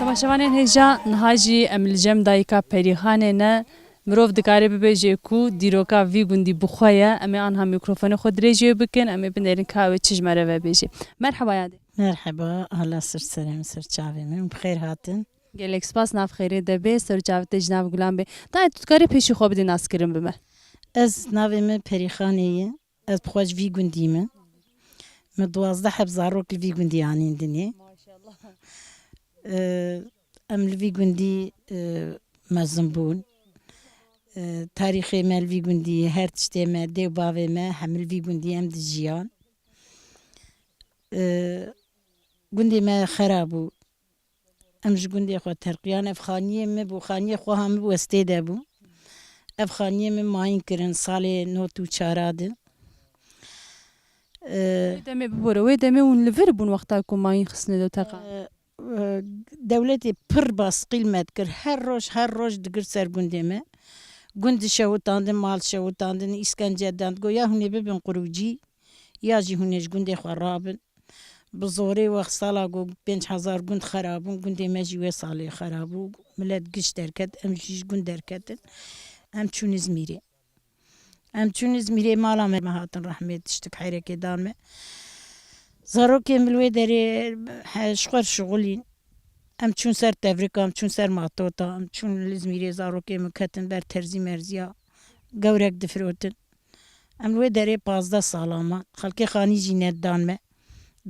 تماشاوانên hêja niha jî em li cem dayîka perîxanê ne mirov dikare bibêje ku dîroka vî gundî bixwe ye em ê anha mîkrofonê xwe dirêjê bikin em ê binêrin ka ew çi ji me re vebêje. Merheba yadê. Merhaba, Allah sır serem sır çavê min bi xêr hatin. Gelek spas nav xêrê de bê ser çavê te ji nav Gulan bê. Dayê tu dikarî pêşî xwe bidî naskirin bi me. Ez navê min Perîxanê ye. Ez bi xwe ji vî gundî me. Me 12 heb zarok li vî gundî anîn dinê. Em li vî gundî mezin bûn. Tarîxê me li vî gundî, her tiştê me, dêw bavê me hem li vî gundî em dijiyan. Gundê me xerab bû. Em ji gundê xwe terqiyan ev xaniyê me bû, xaniyê xwe hemû westê de bû. Ev xaniyê min mayîn kirin salê not û çara de. Demê bibore wê demê hûn li vir bûn wexta ku mayîn xistine de teqa. Dewletê pir baskîl me dikir her roj digir ser gundê me. Gund dişewitandin, mal şewitandin, îskence dan got ya hûn ê bibin qurûcî ya jî hûn ê ji gundê xwe rabin. Bi zorê wext sala got 5000 gund xerab bûn, gundê me jî wê salê xerab bû. Millet giş derket, em jî ji gund derketin. Em çûn İzmîrê. Em çûn İzmîrê mala me hatin rehmê tiştik heyrekê dan me. Zarokên li wê derê ji xwe şixulîn. Em çûn ser Tevrika, em çûn ser Matota, em çûn li İzmîrê zarokê min ketin ber terzî merziya. Gewrek difirotin. Em li wê derê 15 salan man. Xelkê xanî jî neddan me.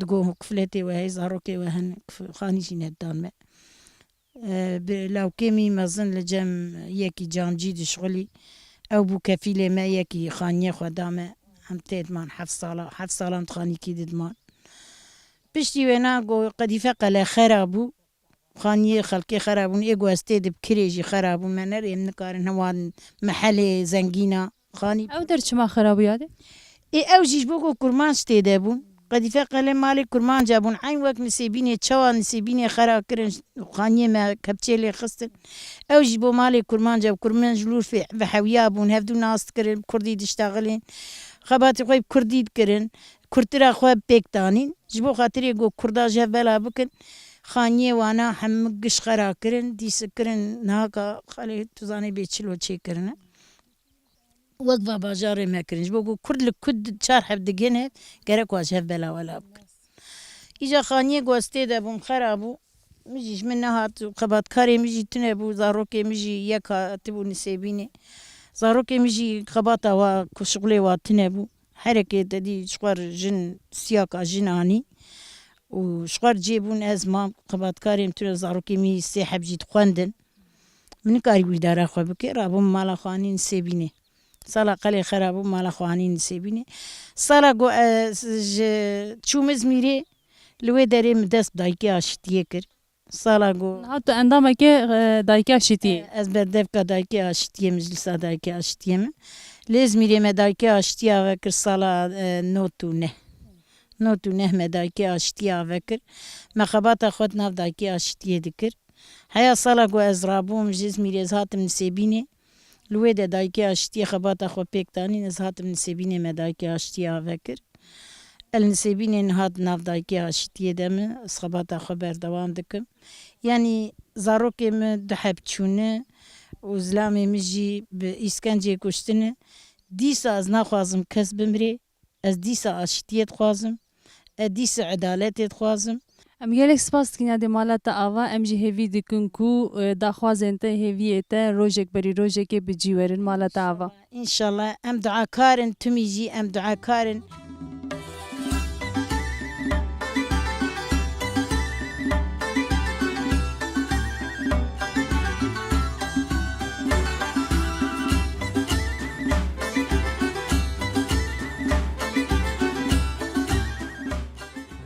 Digot kifletê we heye, zarokê we hene, xanî jî neddan me. Bi lawkê mî mezin li cem yekî camcî dişixulî. Ew bû kefîlê me yekî xaniyê xwe da me. Em tê diman 7 salan xanîkî didiman. Piştî wê na got qedîfe qele xerab bû. Xaniyê xelkê xerab bûn, ê got ez tê dib kirê jî xerab bûn. Me nerê nikarin hewan mehelê zengîna xanî. Ew der çima xerab bû yadê? Ew jî ji bo ku kurmanc tê de bûn. Qedîfe qele malê kurmanca bûn. Eyn wek Nisêbînê çawa Nisêbînê xera kirin xaniyê me kepçê lê xistin. Ew jî bo malê kurmanca kurmanc lûr ve hewiya bûn. Hevdû nas dikirin, Kurdî diştexilin. Xebatê xwe Kurdî dikirin. Kurtira xwe pêk danîn. Ji bo xatirê got Kurda ji hev bela bikin. Xaniyê wana hemû giş xera kirin, dîsikirin nihaka xelê tu zanî bê çilo çê kirine. Wek va bajarê me kirin. Ji bo ku Kurd li Kurd çar hev digihîne gerek wa ji hev bela wela bikin. Îja xaniyê got ez tê de bûm xera bû. Min jî ji min nehat xebatkarê min jî tune bû, zarokê min jî yek hatibû Nisêbînê. Zarokê min jî xebata wa ku şixulê wa tune bû. Herekê te dî ji xwe jin siyaka jin anî. û ji xwe re cêbûn ez mam xebatkarê tune zarokê min sê heb jî dixwendin. Min nikarî wî dara xwe bike rabûm mala xwe anî Nisêbînê. Sala qelê xerab bû mala xwe anî Nisêbînê. Sala got ez ji çûm İzmîrê li wê derê min dest bi dayîkê aşîtiyê kir. Sala got Niha tu endameke dayîkê aşîtiyê. ez berdevka dayîkê aşîtiyê min jilsa dayîkê aşîtiyê min. Li İzmîrê me dayîkê aşîtiya ve kir sala not û neh. Not û neh me dayîkê aşîtiya ve kir. Me xebata xwe di nav dayîkê aşîtiyê dikir. Heya sala got ez rabûm ji İzmîrê ez hatim Nisêbînê. Li wê de dayîkê aşîtiyê xebata xwe pêk danîn ez hatim Nisêbînê me dayîkê aşîtiya ve kir. El Nisêbînê niha di nav dayîkê aşîtiyê de min ez xebata xwe berdewam dikim. Yani zarokê min diheb çûne û zilamê min jî bi îskencê kuştine. Dîsa ez naxwazim kes bimire. Ez dîsa aşîtiyê dixwazim. Ez dîsa edaletê dixwazim. Em gelek spas dikin yadê mala te ava em jî hêvî dikin ku daxwazên te hêviyê te rojek berî rojekê bi cî werin mala te ava. İnşallah em duakarin tumî jî em duakarin.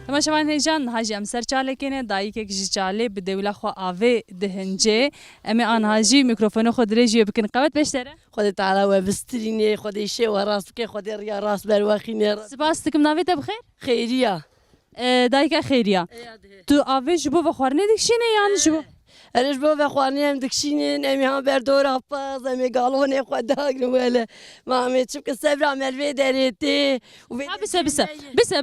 Temaşavan hêja niha jî em ser çalekê ne dayîkek ji çalê bi dewla xwe avê dihincê. Em ê aniha jî mîkrofonê xwe dirêjê bikin. Qewet beşdere? Xwedê teala we bistîrîne, Xwedê şê we rast bike, Xwedê riya rast berwexîne. Spas dikim navê te bixêr? Xêriya. Dayîka xêriya. Tu avê ji bo ve xwarinê dikişîne yan ji bo? ارش بو بخوانی هم دکشینین امی هم بردور آپاز امی گالون خدا گروله ما امی چون که صبر عمل وی دريتي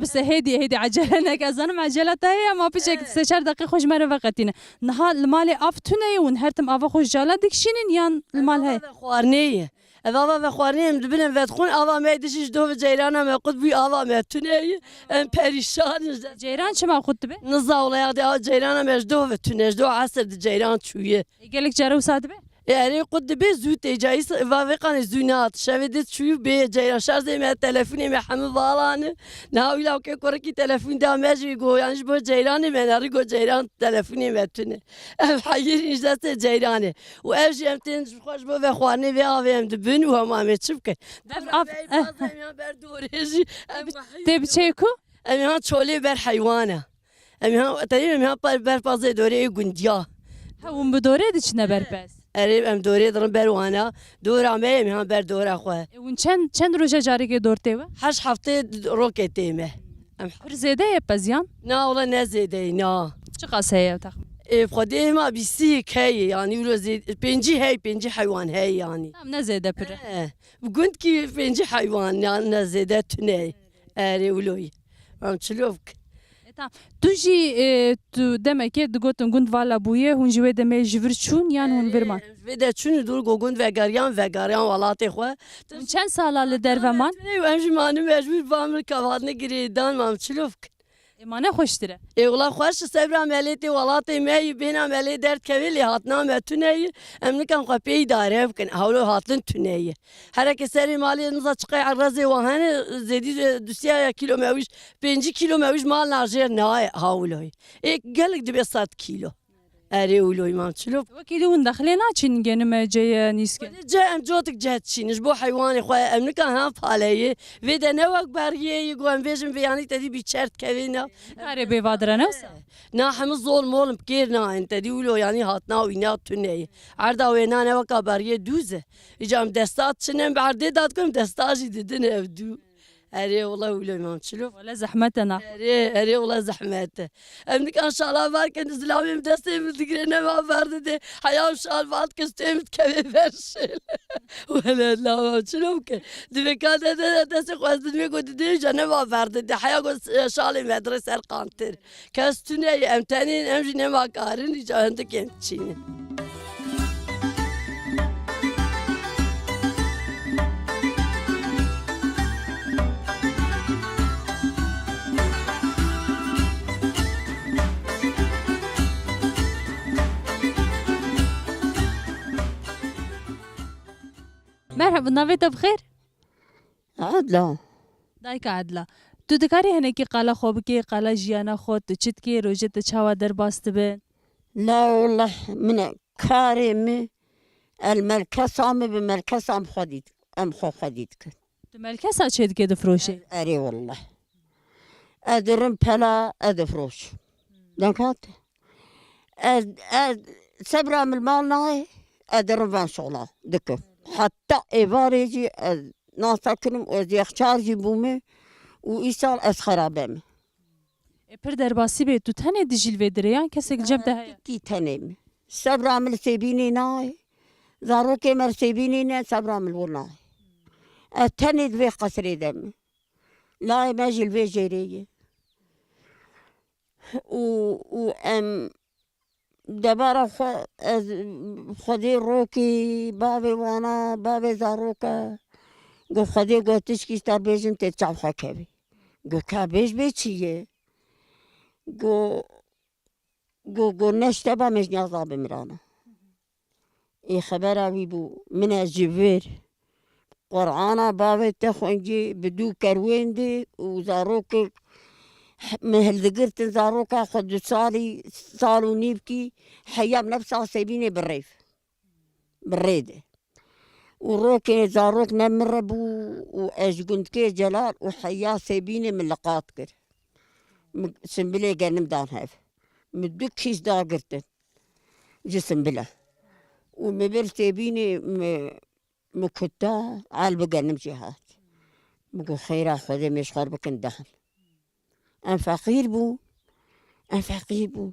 بس هيدي عجله نك ازانم عجله هي ما بيشك سشر دقيقه خوش مره وقتينه نها المال افتونه ونهرتم افا خوش جالا دكشينين يان المال هي خوارنيه اوا بخوارنيه دبن فتخون اوا ما يدشش دو جيرانا ما قد بي اوا ما تنيه ام پریشان جيران شما خدت به نزاولا يا جيرانا مجدو تنج دو عصر جيران شويه قالك جارو ساعد به يعني قد بي زوت جايس وافقان زونات شافدت شو بي جاي شارج ما تلفوني ما حمل بالان ناوي لو كي كوركي تلفون دا ماجي جو يعني بو جيراني من ارجو جيران تلفوني ما تونه حير اجازت جيراني واجي امتن خوش بو بخواني في افهم دبن وهم ما تشبك بردوريجي تبي تشيكو امي ها تشولي بر حيوانه امي ها تقريبا بر بازي دوري غنديا هم بدوره دچنا برپس اريب ام دوري درم بروانا دورا مي هم بر دورا خو ون چند روزه جاری که دورته و حش هفته روكتيمه ام پر زیاده پزیان نا والله نزيدي نا چه قاسه یا تخم خدي ما بيسيك هي يعني ولو زيد بنجي حيوان هي يعني tam ne zede pire قلت كي بنجي حيوان يعني نزيدت تني اري ولوي ام تشلوك tamam tu jî tu demek du gotin gund vala bûye hûn ji wê demê ji vir çûn yan hûn virman vede çün dur gogund vegaryan walatê xwe hûn çend sala li derveman em jî manî mecbûr bamir kevadine girêdan mam çilov emane xweştir e Ola xweş sebra melêtê welatê me yî bêhna melê derdkevê lê hatina me tuneyê em nikan xwe pêyî dare bikin hewlo hatin tuneyê hereke serê malê niza çiqe erezê wan hene zêdî dusiya kîlo me wîj 5 kîlo me wîj mal najêr naye hewloyê ê gelek dibe 100 kîlo erê wîloyê mam çilov wekî hûn dexilê naçîn genime ceye nîskin Ce em cotik ce çîniş bo heywanê xwe em nikan hem paleyê vê de ne wek beriyê gu em bêjin vê yanî tedî bî çert kevê ne karê bêvadire ne Na hemû zol molm kêr nayên tedî wilo yanî hatina wîna tuneyê erda wê nane weka beriyê dûz e îca em desta çinem bi erdê dat ku em desta jî didin ev dû erê wala wilo mam çilov wala zehmete na erê wala zehmet e em nikan şala verkin zilamê em destê min digire nema verdi de heya şal vat kes tê min kevê verşil wala la mam çilov ke divê ka de destê xwestin wê ku didê ja nema verdi de heya ku şalê medre ser qantir kes tuneyê em tenên em jî nema karin îca hindik em çînin merhaba navê te bi xêr عدلا dayika edla tu dikarî hinekî qala xwe bikî qala jiyana xwe tu çi dikî rojê te çawa derbas dibe لا والله من كارمي المركز عمي بمركز عم خديد أم خو خديد كن tu melkesa çê dike difroşê أري والله أدرم بلا أدفروش دكات سبرا من المال ناي أدرم فان شغلا دكف حتى إيفاريجي ناسكنم وزي خشارجي بومي وإيصال أسخرابم pir derbasî bê tu tenê dijîl vê dire yan kesek cem te heye كي تنم سبرا من سيبيني ناي زاروكي مر سيبيني نا سبرا من وناي التاني ذي قصري دم لا ماجي الفي جيري و ام دبارة خدي روكي بابي وانا بابي زاروكا قو خدي قو تشكي ستابيجن تتشعب حكاوي قو كابيج بيتشيه قو نشتبه مش نظام بمرانا اي خبر ابي بو من الجبير قرآن بابي تخونجي بدو كروين دي وزاروك مهل ذكرت زاروكا خد صالو نيبكي حيام نفسها سيبيني بالريف بالريدة وروكي زاروك نمر بو واجقنتكي جلال وحيا سيبيني من لقاتكر سنبلي قنم دان هاف مدوك كيس دا قرتن جسم بلا ومبر سيبيني مكتا عال بقنم جهات بقو خيرا خذي مش خربك اندهن أنا فقير بو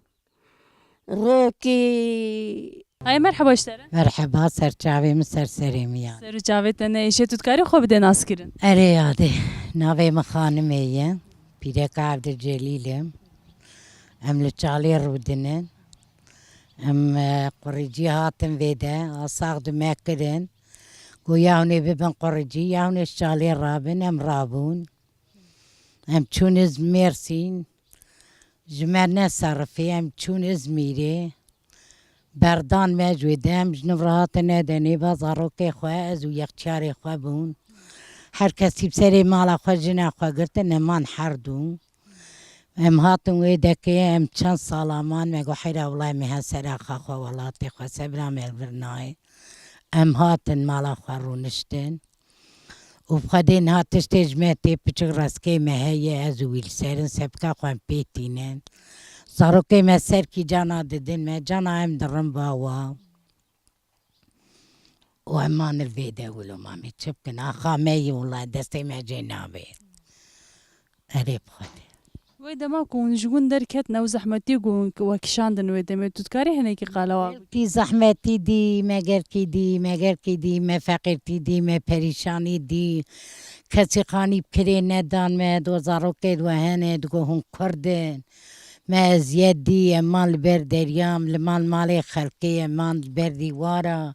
روكي های مرحبا اشتره مرحبا سرچاوی من سرسرمیان سر جاوید نه ایشه تو کاری خوب ده ناس کرن اره یاده ناوی مخانمیه پیرک عبدالجلیلم ام لچالی رودنن ام قرجی هاتم ویده آساق دمه کرن گو یاونی ببن قرجی یاونی اشچالی رابن ام رابون ام چون از مرسین جمر نصرفی ام چون از میره بردان مجودم جنورات ندنی بازارو که خواه از و یخچاری خواه بون هر کسی بسری مالا خواه جنا خواه گرته نمان حردون ام هاتون ویده که ام چند سالامان مگو حیر اولای مها سراخا خواه ولاتی خواه سبرام البرنای ام هاتن مالا خواه رو نشتن و بخدین هاتش تجمعتی پچک رسکی مهیه از ویل سرن سبکا خواه پیتینن زاروکی ما سر کی جانا ددن ما جانا هم درم باوا و امان الویده ولو مامی چپ کن آخا می والله دستی ما جینا بید اره بخوده وی دما کون جگون درکت نو زحمتی گون وکشاندن وی دمی تو کاری هنه کی قالوا کی زحمتی دی مگر کی دی ما فقیرتی دی ما پریشانی دی کسی خانی بکری ندان ما دو زاروکی دو هنه دو هم کردن ما زيادي امان البردريام لمان مالي خلقي امان البردي وارا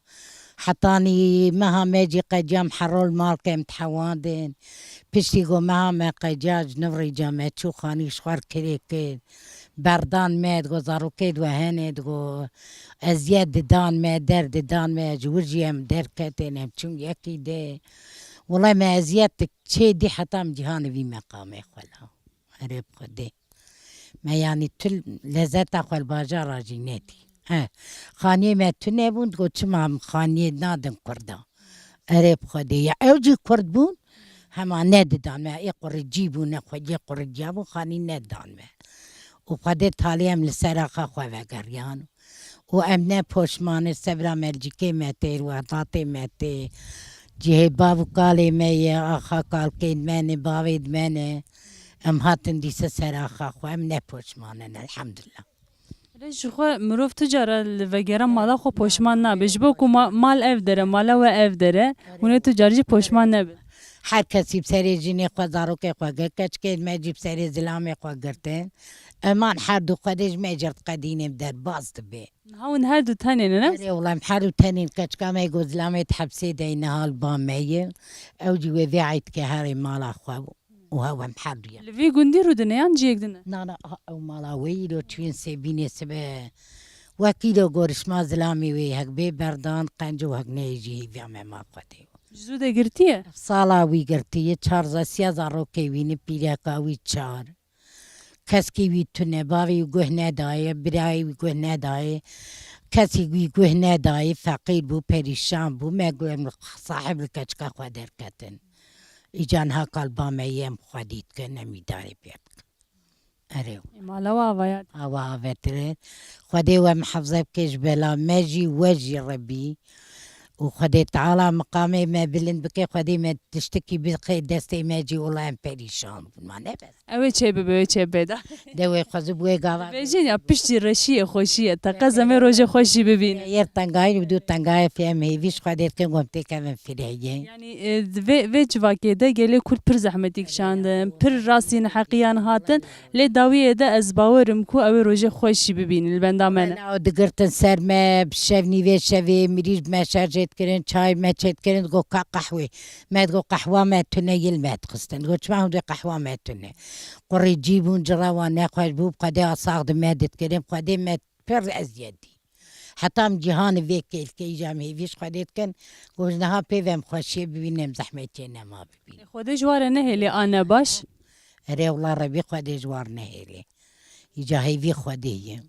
حطاني مها ماجي قجام حرول مالك متحوادن بشتي قو مها ما قجاج نفري جامع شو خاني شخار كريكين بردان ماد قو زاروكيد وهند قو ازياد دان ما درد دان ما جورجي ام دركتين ام چون يكي دي والله ما ازيادتك شي دي حتام جهان في مقامي خلا هرب خدي ما يعني تل لذت أخوال باجا راجينيتي خانية ما تنبون تقول شما خانية نادن كردا أريب خدي يا أوجي كرد بون هما نددان ما يقرد جيبون أخوال يقرد جابون خاني نددان ما وقدر تاليهم لسراخ أخوال وقريان وأمنا بوشمان سبرا مرجيكي ماتي وطاطي ماتي جيه بابو قالي مي آخا قال كين ماني باويد ماني ام هاتن دیسه سراخا خو ام نپوشمانن الحمدلله رج خو مروف تجاره وگرا مالا خو پوشمان نه بجبو کو مال اف داره مالا و اف داره اون تجاری پوشمان نه هر کسی بسری جینی خو زارو که خو گرکچ که مجیب سری زلام خو گرتن امان هر دو خودش مجرد قدینه در باز دبه هاون هر دو تنه نه اره والله هر تنین کچ کامه گو زلامه تحبسی دینه حال بامیه او جو ویعید که هر مالا خو وهو محرية لفي گوندی رو دنیان جیگ دنه نانا او مالاوي لو تشين سبيني سبا وكيلو قرش ما زلامي وي هك بي بردان قنجو هك نيجي في عمي ما قدي جزو ده گرتیه صالا وي قرتي چارزا سيازا روكي وي نبيريكا وي چار كسكي وي تنه باوي وقهنا داي براي وقهنا داي كسي وي قهنا داي فقير بو پريشان بو ما قوم صاحب الكچكا خودر كتن ایجان ها قلبا میم خودید که نمیداری بیاد اره مالا و آوایات آوا آواتره خودی و محفظه بکش بلا مجی وجی ربی و خودی تعالی مقامي ما بلند بكي خودي ما تشتكي بخي دستي ما جي والله ام پریشان بود ما نبس اوه چه ببه چه بده دوی خوزو بوی گاوا بیجین یا پشتی رشیه خوشیه تا قزمه روژه خوشی ببینه یر تنگای بدو تنگای فهم هیویش خودی که گمتی که فریه یعنی و جواکه ده گله کل پر زحمتی کشاندن پر راسین حقیان هاتن لی داویه ده از باورم کو اوه روژه خوشی ببینه البنده منه او دگرتن سر ما بشفنی و شوی مریج ما شرجت کرن چای ما چت کرن گو که قهوه ما گو قهوه ما تونه یل ما تخستن گو چما هم دو قهوه ما تونه قری جیبون جراوان نخواهش بوب قده آساق ما دت کرن قده ما پر ازیادی حتی هم جهان ویکل که ایجام هیویش خودت کن گوش نها پیوم خوشی ببینم زحمتی نما ببینم خود جواره نه لی آنه باش اره والله ربی خود جوار نهیلی ایجا هیوی خودیه